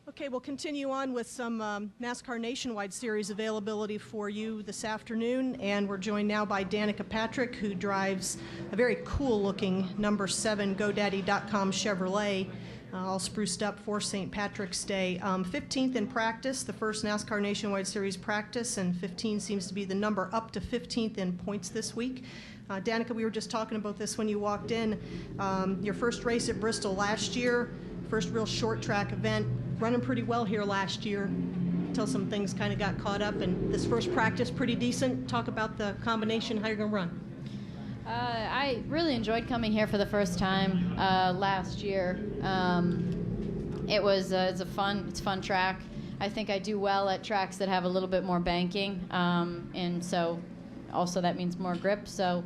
Okay, we'll continue on with some NASCAR Nationwide Series availability for you this afternoon, and we're joined now by Danica Patrick, who drives a very cool-looking number 7 GoDaddy.com Chevrolet, all spruced up for St. Patrick's Day. 15th in practice, the first NASCAR Nationwide Series practice, and 15 seems to be the number up to 15th in points this week. Danica, we were just talking about this when you walked in. Your first race at Bristol last year, first real short track event, running pretty well here last year until some things kind of got caught up, and this first practice pretty decent. Talk about the combination, how you're going to run. I really enjoyed coming here for the first time last year. It's a fun track. I think I do well at tracks that have a little bit more banking, and so also that means more grip. So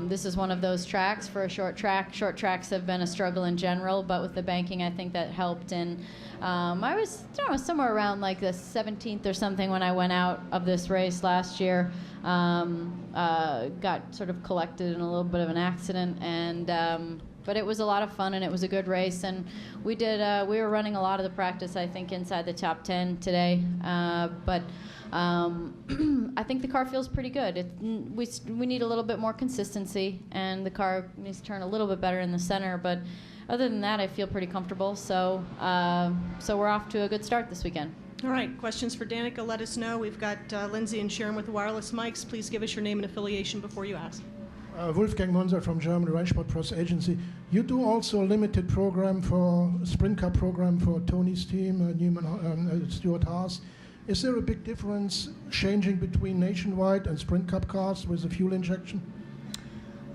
this is one of those tracks for a short track. Short tracks have been a struggle in general, but with the banking, I think that helped. And I was somewhere around like the 17th or something when I went out of this race last year. Got sort of collected in a little bit of an accident, and but it was a lot of fun, and it was a good race. And we were running a lot of the practice, I think, inside the top 10 today. But I think the car feels pretty good. We need a little bit more consistency, and the car needs to turn a little bit better in the center. But other than that, I feel pretty comfortable. So we're off to a good start this weekend. All right, questions for Danica, let us know. We've got Lindsay and Sharon with the wireless mics. Please give us your name and affiliation before you ask. Wolfgang Monser from German Rennsport Press Agency. You do also a limited program for Sprint Cup program for Tony's team, Stuart Haas. Is there a big difference changing between Nationwide and Sprint Cup cars with the fuel injection?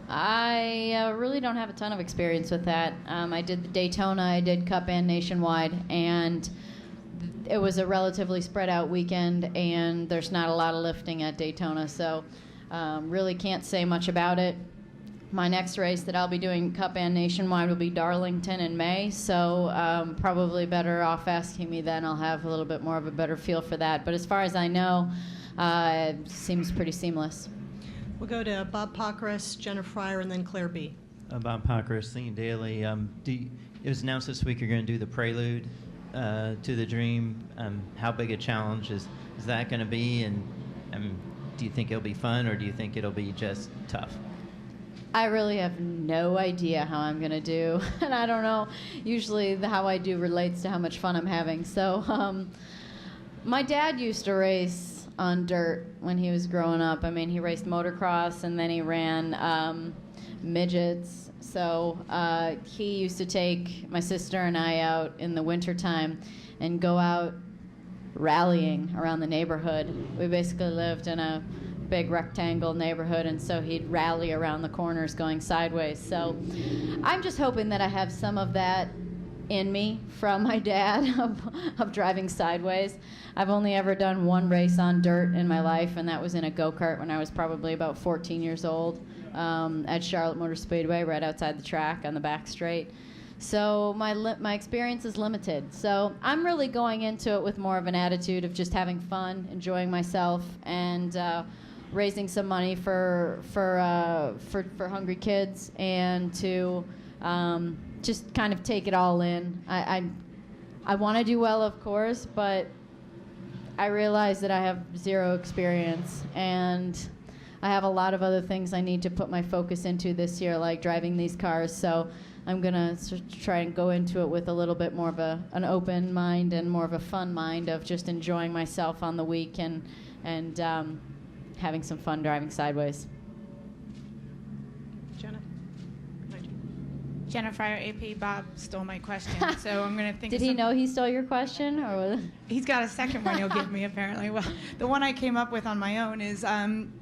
I really don't have a ton of experience with that. I did the Daytona, I did Cup and Nationwide, and it was a relatively spread out weekend, and there's not a lot of lifting at Daytona, so really can't say much about it. My next race that I'll be doing Cup and Nationwide will be Darlington in May, so probably better off asking me then. I'll have a little bit more of a better feel for that. But as far as I know, it seems pretty seamless. We'll go to Bob Pockris, Jenna Fryer, and then Claire B. Bob Pockris, Thinking Daily. It was announced this week you're going to do the prelude to the Dream. How big a challenge is that going to be? And do you think it'll be fun, or do you think it'll be just tough? I really have no idea how I'm going to do, and I don't know. Usually how I do relates to how much fun I'm having. So my dad used to race on dirt when he was growing up. I mean, he raced motocross, and then he ran midgets. So he used to take my sister and I out in the wintertime and go out rallying around the neighborhood. We basically lived in a big rectangle neighborhood, and so he'd rally around the corners going sideways. So I'm just hoping that I have some of that in me from my dad of driving sideways. I've only ever done one race on dirt in my life, and that was in a go-kart when I was probably about 14 years old at Charlotte Motor Speedway right outside the track on the back straight. So my experience is limited. So I'm really going into it with more of an attitude of just having fun, enjoying myself, and raising some money for hungry kids, and to just kind of take it all in. I want to do well, of course, but I realize that I have zero experience, and I have a lot of other things I need to put my focus into this year, like driving these cars. So I'm going to try and go into it with a little bit more of an open mind and more of a fun mind of just enjoying myself on the week and having some fun driving sideways. Jenna? Jenna Fryer, AP. Bob stole my question, so I'm going to think. Did he know he stole your question, or he's got a second one he'll give me apparently? Well, the one I came up with on my own is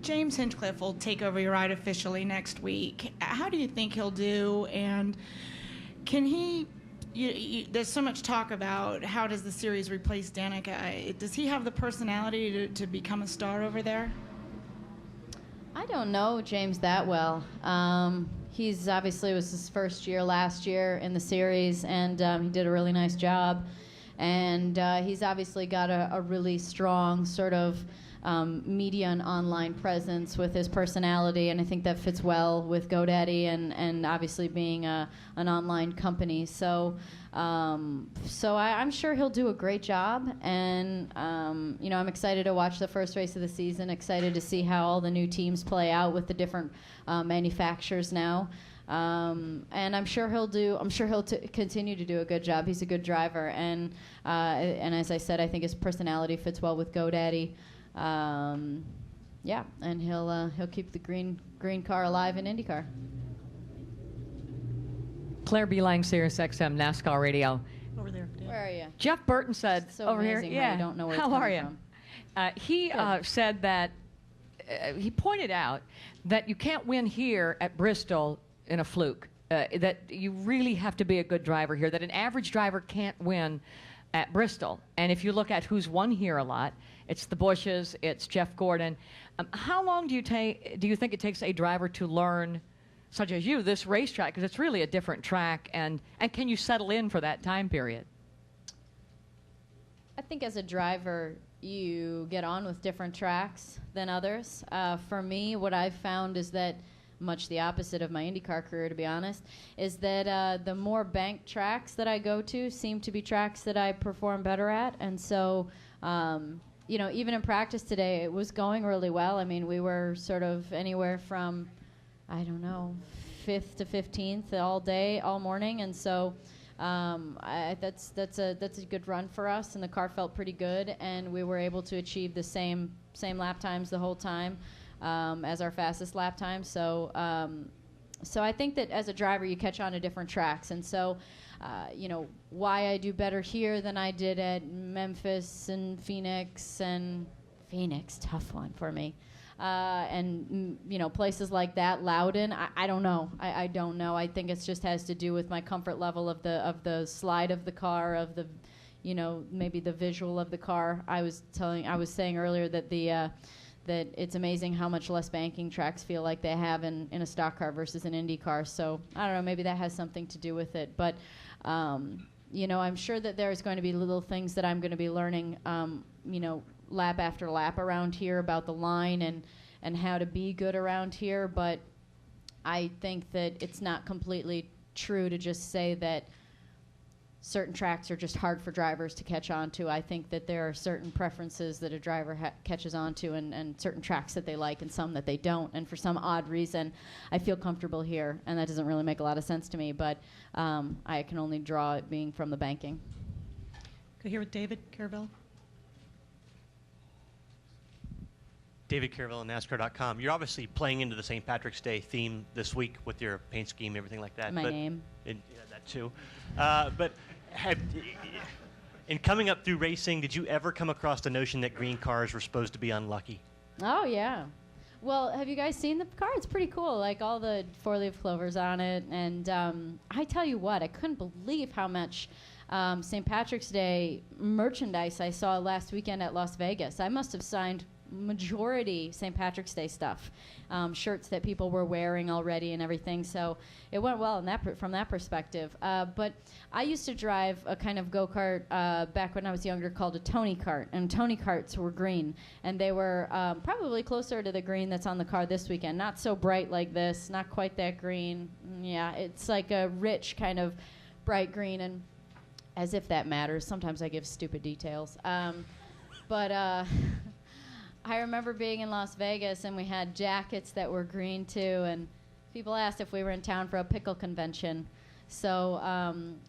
James Hinchcliffe will take over your ride officially next week. How do you think he'll do, and can he? There's so much talk about how does the series replace Danica. Does he have the personality to become a star over there? I don't know James that well. He's obviously, it was his first year last year in the series, and he did a really nice job. And he's obviously got a really strong sort of media and online presence with his personality, and I think that fits well with GoDaddy and obviously being an online company. So I'm sure he'll do a great job, and I'm excited to watch the first race of the season. Excited to see how all the new teams play out with the different manufacturers now. And I'm sure he'll continue to do a good job. He's a good driver, and as I said, I think his personality fits well with GoDaddy. And he'll keep the green car alive in IndyCar. Claire B. Lang, Sirius XM, NASCAR Radio. Over there. Dan. Where are you? Jeff Burton said So over here. amazing how you don't know where it's How are coming you? from. He said that he pointed out that you can't win here at Bristol in a fluke. That you really have to be a good driver here. That an average driver can't win at Bristol. And if you look at who's won here a lot, it's the Bushes, it's Jeff Gordon. How long do you think it takes a driver to learn, such as you, this racetrack? Because it's really a different track, and can you settle in for that time period? I think as a driver, you get on with different tracks than others. For me, what I've found is that, much the opposite of my IndyCar career, to be honest, is that the more banked tracks that I go to seem to be tracks that I perform better at. And so, even in practice today, it was going really well. I mean, we were sort of anywhere from, I don't know, 5th to 15th all day, all morning. And so that's a good run for us, and the car felt pretty good, and we were able to achieve the same lap times the whole time as our fastest lap time. So I think that as a driver, you catch on to different tracks, and so why I do better here than I did at Memphis and Phoenix, tough one for me. And places like that, Loudon, I don't know. I don't know. I think it just has to do with my comfort level of the slide of the car, of the, maybe the visual of the car. I was saying earlier that that it's amazing how much less banking tracks feel like they have in a stock car versus an Indy car. So I don't know. Maybe that has something to do with it. But I'm sure that there's going to be little things that I'm going to be learning. Lap after lap around here about the line and how to be good around here, but I think that it's not completely true to just say that certain tracks are just hard for drivers to catch on to. I think that there are certain preferences that a driver catches on to, and certain tracks that they like and some that they don't, and for some odd reason I feel comfortable here, and that doesn't really make a lot of sense to me, but I can only draw it being from the banking. Go here with David Caravelle. David Caravelle on NASCAR.com. You're obviously playing into the St. Patrick's Day theme this week with your paint scheme, everything like that. My name. That too. But in coming up through racing, did you ever come across the notion that green cars were supposed to be unlucky? Oh, yeah. Well, have you guys seen the car? It's pretty cool, like all the four-leaf clovers on it. And I tell you what, I couldn't believe how much St. Patrick's Day merchandise I saw last weekend at Las Vegas. I must have signed majority St. Patrick's Day stuff, shirts that people were wearing already and everything. So it went well from that perspective. But I used to drive a kind of go-kart back when I was younger called a Tony kart, and Tony karts were green, and they were probably closer to the green that's on the car this weekend. Not so bright like this, not quite that green. Yeah, it's like a rich kind of bright green, and as if that matters. Sometimes I give stupid details. But I remember being in Las Vegas, and we had jackets that were green too, and people asked if we were in town for a pickle convention. So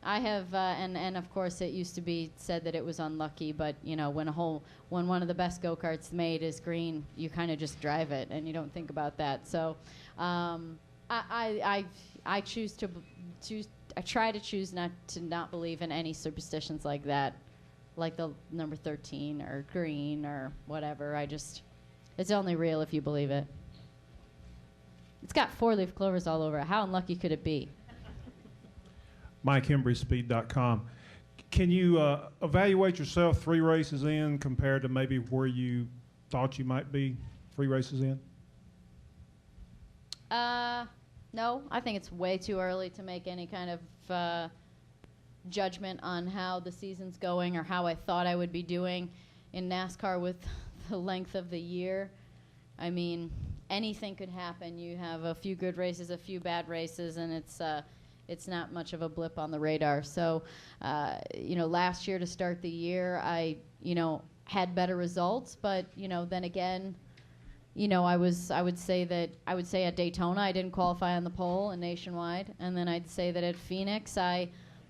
I have, and of course it used to be said that it was unlucky, but when one of the best go-karts made is green, you kind of just drive it and you don't think about that. So I try to choose not to believe in any superstitions like that, like the number 13 or green or whatever. It's only real if you believe it. It's got four-leaf clovers all over it. How unlucky could it be? MikeHembryspeed.com. Can you evaluate yourself 3 races in compared to maybe where you thought you might be 3 races in? No, I think it's way too early to make any kind of judgment on how the season's going or how I thought I would be doing in NASCAR with the length of the year, I mean, anything could happen. You have a few good races, a few bad races, and it's not much of a blip on the radar. So, last year to start the year, I had better results, but then again, I would say at Daytona I didn't qualify on the pole and Nationwide, and then I'd say that at Phoenix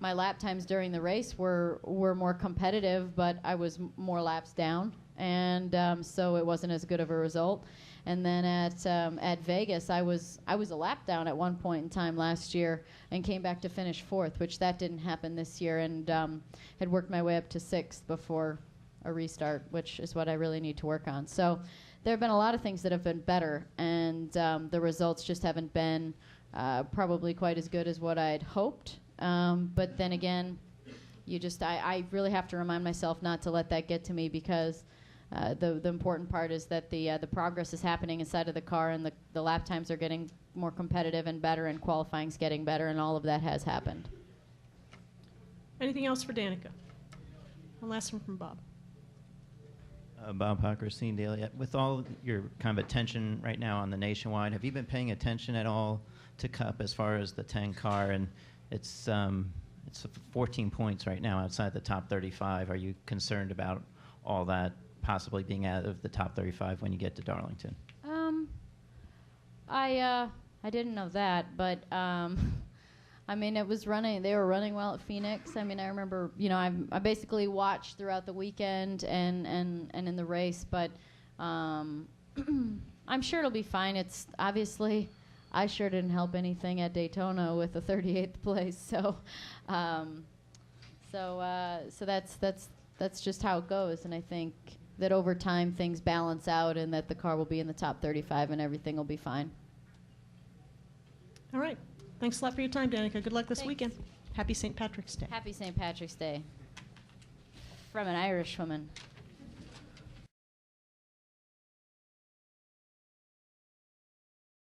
my lap times during the race were more competitive, but I was more laps down, and so it wasn't as good of a result. And then at Vegas, I was a lap down at one point in time last year and came back to finish 4th, which that didn't happen this year, and had worked my way up to 6th before a restart, which is what I really need to work on. So there have been a lot of things that have been better, and the results just haven't been probably quite as good as what I'd hoped. But then again, I really have to remind myself not to let that get to me, because the important part is that the progress is happening inside of the car, and the lap times are getting more competitive and better, and qualifying's getting better, and all of that has happened. Anything else for Danica? One last one from Bob. Bob Hocker, Scene Daily. With all your kind of attention right now on the Nationwide, have you been paying attention at all to Cup as far as the 10 car? And it's 14 points right now outside the top 35. Are you concerned about all that possibly being out of the top 35 when you get to Darlington? I didn't know that, but I mean, it was running. They were running well at Phoenix. I mean, I remember, I basically watched throughout the weekend and in the race, but I'm sure it'll be fine. It's obviously, I sure didn't help anything at Daytona with the 38th place. So that's just how it goes. And I think that over time things balance out, and that the car will be in the top 35 and everything will be fine. All right. Thanks a lot for your time, Danica. Good luck this Thanks. weekend. Happy St. Patrick's Day. Happy St. Patrick's Day from an Irish woman.